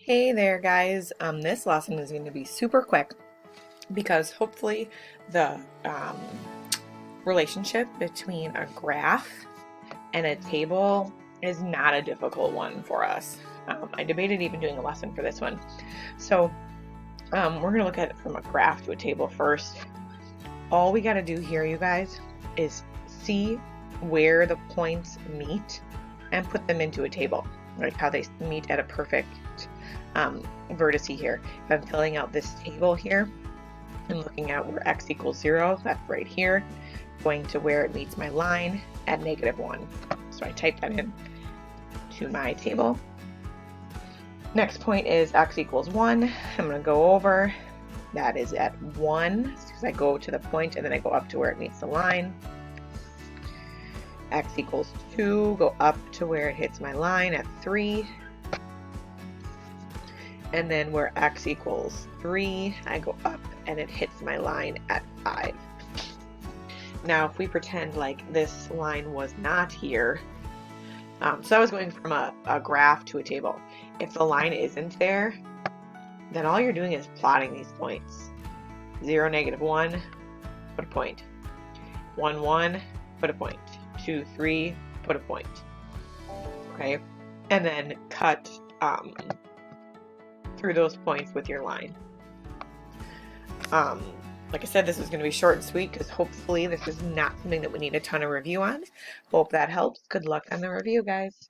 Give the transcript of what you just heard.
Hey there, guys. This lesson is going to be super quick because hopefully the relationship between a graph and a table is not a difficult one for us. I debated even doing a lesson for this one. So we're going to look at it from a graph to a table first. All we got to do here, you guys, is see where the points meet and put them into a table, like how they meet at a perfect vertex here. If I'm filling out this table here and looking at where x equals 0, that's right here, going to where it meets my line at -1. So I type that in to my table. Next point is x equals 1. I'm going to go over. That is at 1 because I go to the point and then I go up to where it meets the line. X equals 2, go up to where it hits my line at 3. And then where x equals 3, I go up and it hits my line at 5. Now, if we pretend like this line was not here, so I was going from a graph to a table. If the line isn't there, then all you're doing is plotting these points. 0, -1, put a point. 1, 1, put a point. 2, 3, put a point. Okay, and then cut through those points with your line. Like I said, this is going to be short and sweet because hopefully this is not something that we need a ton of review on. Hope that helps. Good luck on the review, guys.